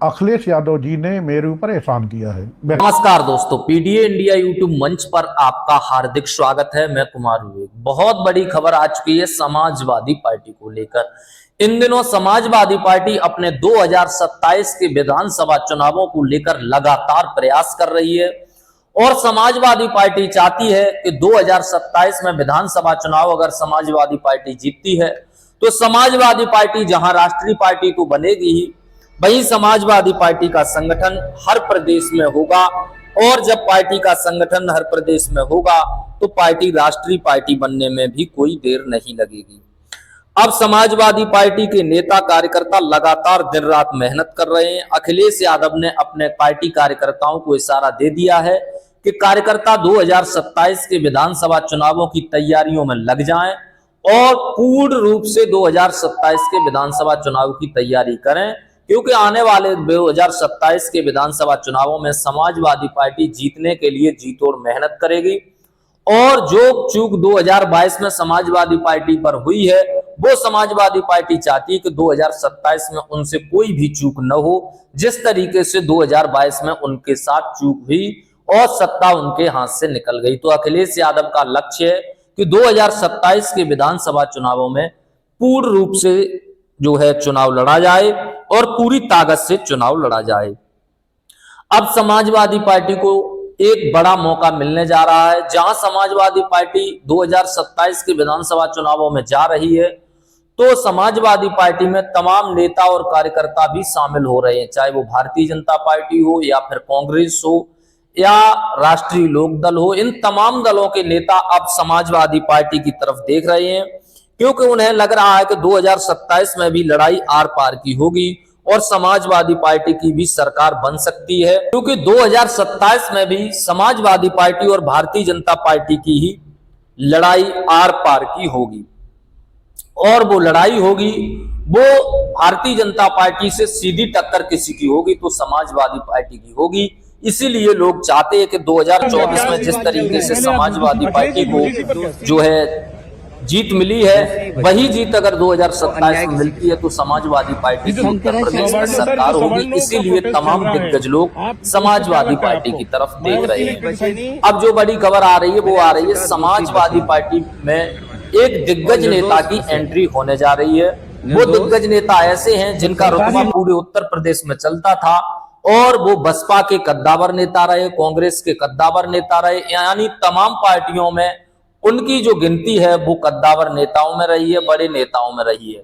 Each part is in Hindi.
अखिलेश यादव जी ने मेरे ऊपर एहसान किया है। नमस्कार दोस्तों, पीडीए इंडिया यूट्यूब मंच पर आपका हार्दिक स्वागत है। मैं कुमार विवेक। बहुत बड़ी खबर आ चुकी है समाजवादी पार्टी को लेकर। इन दिनों समाजवादी पार्टी अपने 2027 के विधानसभा चुनावों को लेकर लगातार प्रयास कर रही है और समाजवादी पार्टी चाहती है कि 2027 में विधानसभा चुनाव अगर समाजवादी पार्टी जीतती है तो समाजवादी पार्टी जहां राष्ट्रीय पार्टी तो बनेगी ही, वही समाजवादी पार्टी का संगठन हर प्रदेश में होगा और जब पार्टी का संगठन हर प्रदेश में होगा तो पार्टी राष्ट्रीय पार्टी बनने में भी कोई देर नहीं लगेगी। अब समाजवादी पार्टी के नेता कार्यकर्ता लगातार दिन रात मेहनत कर रहे हैं। अखिलेश यादव ने अपने पार्टी कार्यकर्ताओं को इशारा दे दिया है कि कार्यकर्ता 2027 के विधानसभा चुनावों की तैयारियों में लग जाएं और पूर्ण रूप से 2027 के विधानसभा चुनाव की तैयारी करें, क्योंकि आने वाले 2027 के विधानसभा चुनावों में समाजवादी पार्टी जीतने के लिए जी तोड़ मेहनत करेगी और जो चूक 2022 में समाजवादी पार्टी पर हुई है वो समाजवादी पार्टी चाहती है कि 2027 में उनसे कोई भी चूक न हो, जिस तरीके से 2022 में उनके साथ चूक हुई और सत्ता उनके हाथ से निकल गई। तो अखिलेश यादव का लक्ष्य है कि 2027 के विधानसभा चुनावों में पूर्ण रूप से जो है चुनाव लड़ा जाए और पूरी ताकत से चुनाव लड़ा जाए। अब समाजवादी पार्टी को एक बड़ा मौका मिलने जा रहा है। जहां समाजवादी पार्टी 2027 के विधानसभा चुनावों में जा रही है तो समाजवादी पार्टी में तमाम नेता और कार्यकर्ता भी शामिल हो रहे हैं, चाहे वो भारतीय जनता पार्टी हो या फिर कांग्रेस हो या राष्ट्रीय लोक दल हो। इन तमाम दलों के नेता अब समाजवादी पार्टी की तरफ देख रहे हैं, क्योंकि उन्हें लग रहा है कि 2027 में भी लड़ाई आर पार की होगी और समाजवादी पार्टी की भी सरकार बन सकती है, क्योंकि 2027 में भी समाजवादी पार्टी और भारतीय जनता पार्टी की ही लड़ाई आर पार की होगी और वो लड़ाई होगी वो भारतीय जनता पार्टी से सीधी टक्कर किसी की होगी तो समाजवादी पार्टी की होगी। इसीलिए लोग चाहते हैं कि 2024 में जिस तरीके से समाजवादी पार्टी को जो है जीत मिली है, वही जीत अगर 2027 में मिलती है तो समाजवादी पार्टी की उत्तर प्रदेश में सरकार होगी। इसीलिए तमाम दिग्गज लोग समाजवादी पार्टी की तरफ देख रहे हैं। अब जो बड़ी खबर आ रही है वो आ रही है समाजवादी पार्टी में एक दिग्गज नेता की एंट्री होने जा रही है। वो दिग्गज नेता ऐसे हैं जिनका रुतबा पूरे उत्तर प्रदेश में चलता था और वो बसपा के कद्दावर नेता रहे, कांग्रेस के कद्दावर नेता रहे, यानी तमाम पार्टियों में उनकी जो गिनती है वो कद्दावर नेताओं में रही है, बड़े नेताओं में रही है।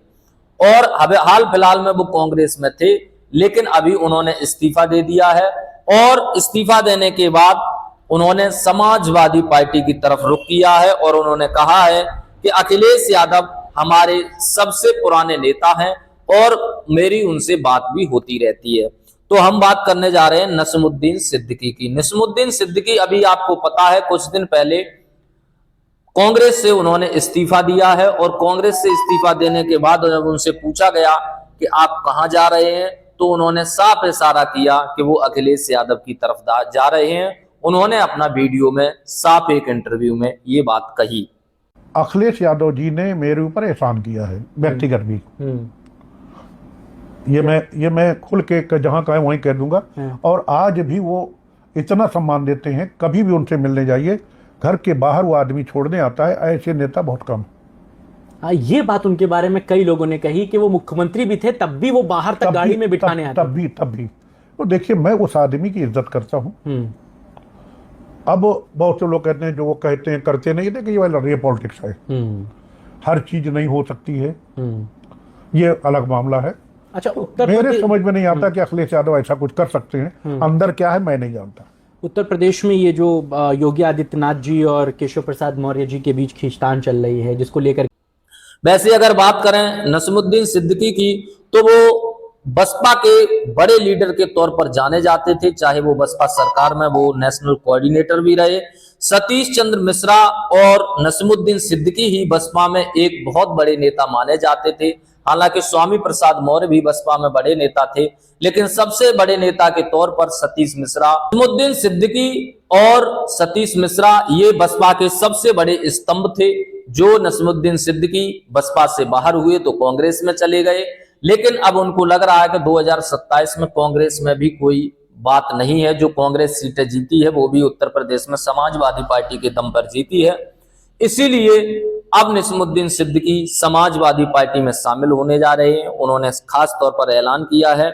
और हाल फिलहाल में वो कांग्रेस में थे, लेकिन अभी उन्होंने इस्तीफा दे दिया है और इस्तीफा देने के बाद उन्होंने समाजवादी पार्टी की तरफ रुख किया है और उन्होंने कहा है कि अखिलेश यादव हमारे सबसे पुराने नेता हैं और मेरी उनसे बात भी होती रहती है। तो हम बात करने जा रहे हैं नसीमुद्दीन सिद्दीकी की। नसीमुद्दीन सिद्दीकी अभी आपको पता है कुछ दिन पहले कांग्रेस से उन्होंने इस्तीफा दिया है और कांग्रेस से इस्तीफा देने के बाद जब उनसे पूछा गया कि आप कहां जा रहे हैं तो उन्होंने साफ इशारा किया कि वो अखिलेश यादव की तरफ जा रहे हैं। उन्होंने अपना वीडियो में साफ एक इंटरव्यू में ये बात कही। अखिलेश यादव जी ने मेरे ऊपर एहसान किया है, व्यक्तिगत भी। ये मैं खुल के जहां कहे वहीं कह दूंगा। और आज भी वो इतना सम्मान देते हैं, कभी भी उनसे मिलने जाइए, घर के बाहर वो आदमी छोड़ने आता है। ऐसे नेता बहुत कम। ये बात उनके बारे में कई लोगों ने कही कि वो मुख्यमंत्री भी थे तब भी वो बाहर तक गाड़ी में बिठाने आते। तब भी तो देखिए, मैं उस आदमी की इज्जत करता हूँ। अब बहुत से लोग कहते हैं जो वो कहते हैं करते नहीं, देखिए ये वाला रियल पॉलिटिक्स है। हर चीज नहीं हो सकती है, ये अलग मामला है। अच्छा, मेरे समझ में नहीं आता कि अखिलेश यादव ऐसा कुछ कर सकते हैं। अंदर क्या है मैं नहीं जानता। उत्तर प्रदेश में ये जो योगी आदित्यनाथ जी और केशव प्रसाद मौर्य जी के बीच खींचतान चल रही है, जिसको लेकर वैसे अगर बात करें नसीमुद्दीन सिद्दीकी की तो वो बसपा के बड़े लीडर के तौर पर जाने जाते थे, चाहे वो बसपा सरकार में वो नेशनल कोऑर्डिनेटर भी रहे। सतीश चंद्र मिश्रा और नसीमुद्दीन सिद्दीकी ही बसपा में एक बहुत बड़े नेता माने जाते थे। हालांकि स्वामी प्रसाद मौर्य भी बसपा में बड़े नेता थे, लेकिन सबसे बड़े नेता के तौर पर सतीश मिश्रा, नसीमुद्दीन सिद्दीकी और सतीश मिश्रा ये बसपा के सबसे बड़े स्तंभ थे। जो नसीमुद्दीन सिद्दीकी बसपा से बाहर हुए तो कांग्रेस में चले गए, लेकिन अब उनको लग रहा है कि 2027 में कांग्रेस में भी कोई बात नहीं है। जो कांग्रेस सीटें जीती है वो भी उत्तर प्रदेश में समाजवादी पार्टी के दम पर जीती है। इसीलिए अब निस्मुद्दीन सिद्दीकी समाजवादी पार्टी में शामिल होने जा रहे हैं। उन्होंने खास तौर पर ऐलान किया है,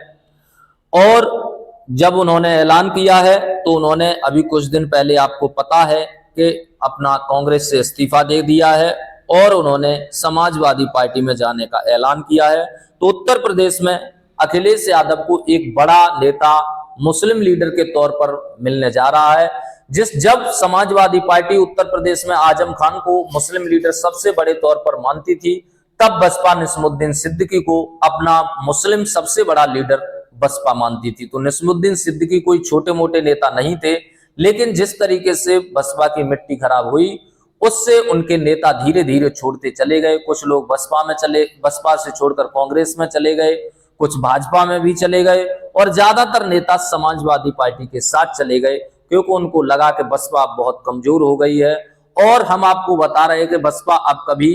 और जब उन्होंने ऐलान किया है तो उन्होंने अभी कुछ दिन पहले, आपको पता है कि अपना कांग्रेस से इस्तीफा दे दिया है और उन्होंने समाजवादी पार्टी में जाने का ऐलान किया है। तो उत्तर प्रदेश में अखिलेश यादव को एक बड़ा नेता, मुस्लिम लीडर के तौर पर मिलने जा रहा है। जब समाजवादी पार्टी उत्तर प्रदेश में आजम खान को मुस्लिम लीडर सबसे बड़े तौर पर मानती थी, तब बसपा निस्मुद्दीन सिद्दीकी को अपना मुस्लिम सबसे बड़ा लीडर बसपा मानती थी। तो निस्मुद्दीन सिद्दीकी कोई छोटे मोटे नेता नहीं थे, लेकिन जिस तरीके से बसपा की मिट्टी खराब हुई उससे उनके नेता धीरे धीरे छोड़ते चले गए। कुछ लोग बसपा से छोड़कर कांग्रेस में चले गए, कुछ भाजपा में भी चले गए, और ज्यादातर नेता समाजवादी पार्टी के साथ चले गए, क्योंकि उनको लगा कि बसपा बहुत कमजोर हो गई है। और हम आपको बता रहे हैं कि बसपा अब कभी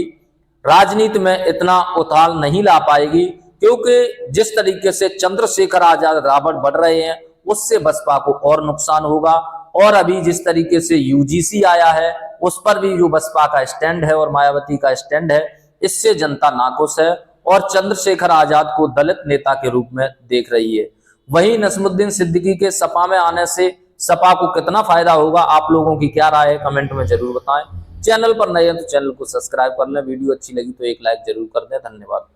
राजनीति में इतना उथाल नहीं ला पाएगी, क्योंकि जिस तरीके से चंद्रशेखर आजाद रावत बढ़ रहे हैं उससे बसपा को और नुकसान होगा। और अभी जिस तरीके से यूजीसी आया है उस पर भी जो बसपा का स्टैंड है और मायावती का स्टैंड है, इससे जनता नाखुश है और चंद्रशेखर आजाद को दलित नेता के रूप में देख रही है। वहीं निस्मुद्दीन सिद्दीकी के सपा में आने से सपा को कितना फायदा होगा, आप लोगों की क्या राय है कमेंट में जरूर बताएं। चैनल पर नए हैं तो चैनल को सब्सक्राइब कर लें, वीडियो अच्छी लगी तो एक लाइक जरूर कर दें। धन्यवाद।